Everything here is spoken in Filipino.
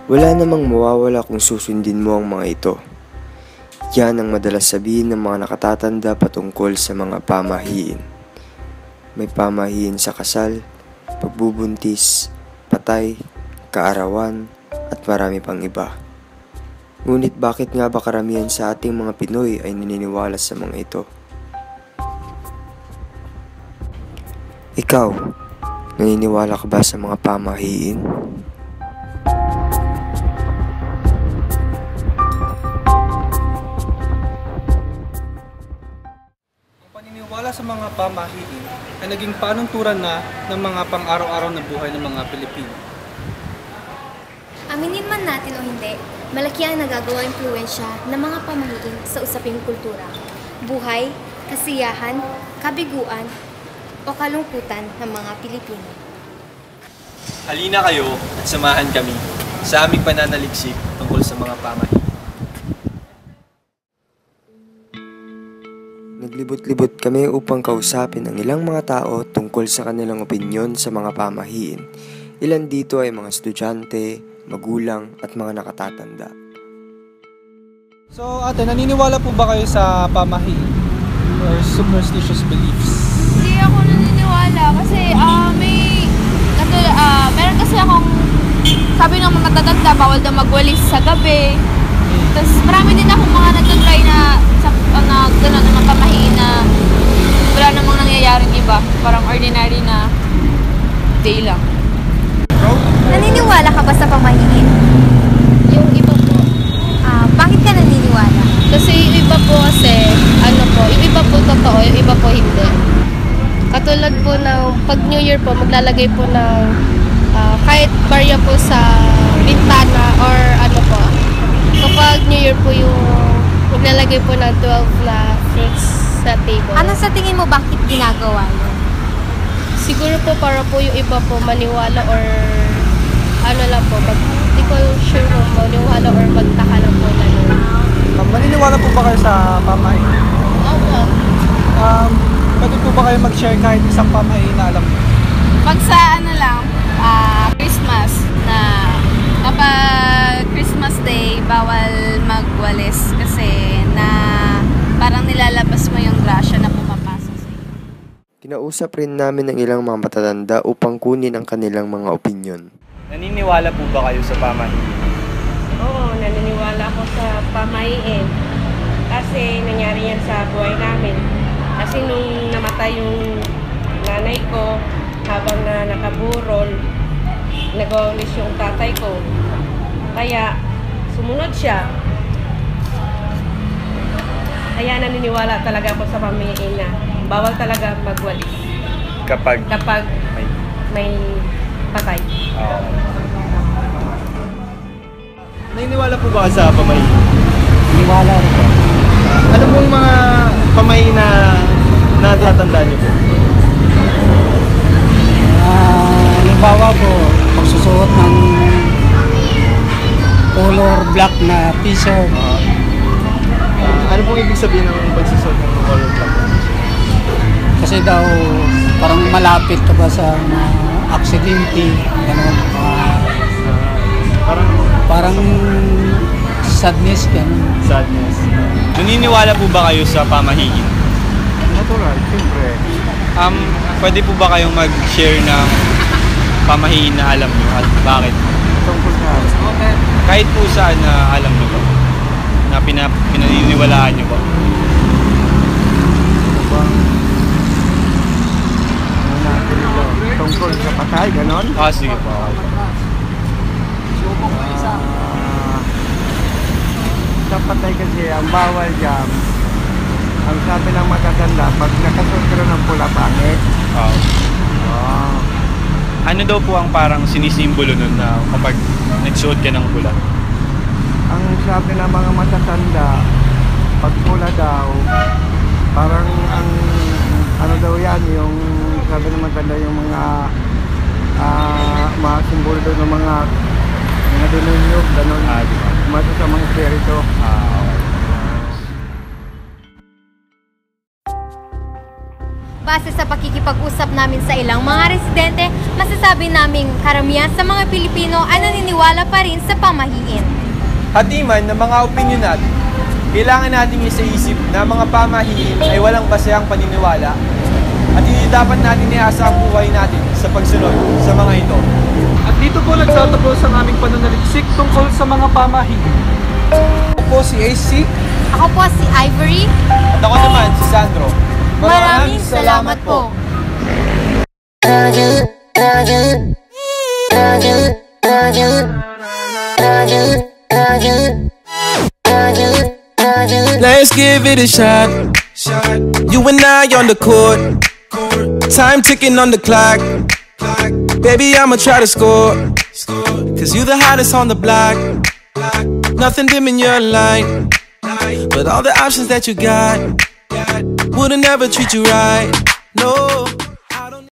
Wala namang mawawala kung susundin mo ang mga ito. Yan ang madalas sabihin ng mga nakatatanda patungkol sa mga pamahiin. May pamahiin sa kasal, pagbubuntis, patay, kaarawan, at marami pang iba. Ngunit bakit nga ba karamihan sa ating mga Pinoy ay naniniwala sa mga ito? Ikaw, naniniwala ka ba sa mga pamahiin? Ang paniniwala sa mga pamahiin ay naging panunturan na ng mga pang-araw-araw na buhay ng mga Pilipino. Aminin man natin o hindi, malaki ang nagagawa impluwensya ng mga pamahiin sa usaping kultura, buhay, kasiyahan, kabiguan, o kalungkutan ng mga Pilipino. Halina kayo at samahan kami sa aming pananaliksik tungkol sa mga pamahiin. Naglibot-libot kami upang kausapin ang ilang mga tao tungkol sa kanilang opinyon sa mga pamahiin. Ilan dito ay mga estudyante, magulang at mga nakatatanda. So ate, naniniwala po ba kayo sa pamahiin or superstitious beliefs? Hindi ako naniniwala kasi meron kasi akong sabi ng mga tatanda bawal daw magwalis sa gabi. Tapos marami din akong mga natutry na gano'n ng pamahiin na wala namang nangyayaring iba. Parang ordinary na day lang. Naniniwala ka ba sa pamahiin? Yung iba po. Bakit ka naniniwala? Kasi yung iba po kasi, yung iba po totoo, yung iba po hindi. Katulad po ng pag New Year po, maglalagay po ng kahit barya po sa bintana or kapag New Year po yung maglalagay po ng 12 na fruits sa table. Ano sa tingin mo bakit ginagawa yun? Siguro po para po yung iba po maniwala or hindi ko sure kung maniwala or magtaka lang po na yun. Maniniwala po ba kayo sa pamahiin? Opo. Pwede po ba kayo mag-share kahit isang pamahiin na alam mo? Pag sa Christmas na kapag Christmas Day, bawal magwalis kasi na parang nilalabas mo yung grasya na pumapasok sa iyo. Kinausap rin namin ang ilang mga matatanda upang kunin ang kanilang mga opinyon. Naniniwala po ba kayo sa pamahiin? Oo, naniniwala ako sa pamahiin. Kasi nangyari yan sa buhay namin. Kasi nung namatay yung nanay ko, habang na nakaburol, nag-aulis yung tatay ko. Kaya sumunod siya. Kaya naniniwala talaga ako sa pamahiin na bawal talaga magwalis. Kapag may patay. Naniniwala po ba sa pamahiin? Naniniwala rin po. Ano pong mga pamahiin na natatandaan niyo po? Halimbawa po, pagsusuot ng color black na t-shirt. Ano pong ibig sabihin ng pagsusuot ng color black? Kasi daw parang malapit ka ba sa mga aksidente, gano'n. Parang sadness, gano'n. Sadness. Naniniwala po ba kayo sa pamahiin? Natural, siyempre. Pwede po ba kayong mag-share ng pamahiin na alam niyo at bakit? Tungkol sa Kahit po saan na alam niyo po, na pinaniniwalaan niyo po. tungkol sa patay, ganon? Sige po. Sa patay kasi, ang bawal dyan, ang sabi ng matatanda, pag nakasuot ka ng pula, pangit. Ano daw po ang parang sinisimbolo nun na kapag nagsuot ka ng pula? Ang sabi ng mga matatanda, pag pula daw, parang ang ano daw yan, yung sabi ng matatanda, yung mga simbolo daw ng mga demonyo, ganon. Masa sa mga spirito. Base sa pakikipag-usap namin sa ilang mga residente, masasabi naming karamihan sa mga Pilipino ay naniniwala pa rin sa pamahiin. Hatiman ng mga opinyon natin, kailangan nating isaisip na mga pamahiin ay walang basehang paniniwala at hindi dapat natin iasa ang buhay natin sa pagsunod sa mga ito. At dito po nagtatapos ang aming pananaliksik tungkol sa mga pamahiin. Ako po si AC. Ako po si Ivory. At ako naman si Sandro. Maraming salamat po. Let's give it a shot. You and I on the court. Time ticking on the clock. Baby, I'ma try to score. Cause you the hottest on the block. Nothing dim in your light. But all the options that you got wouldn't ever treat you right. No.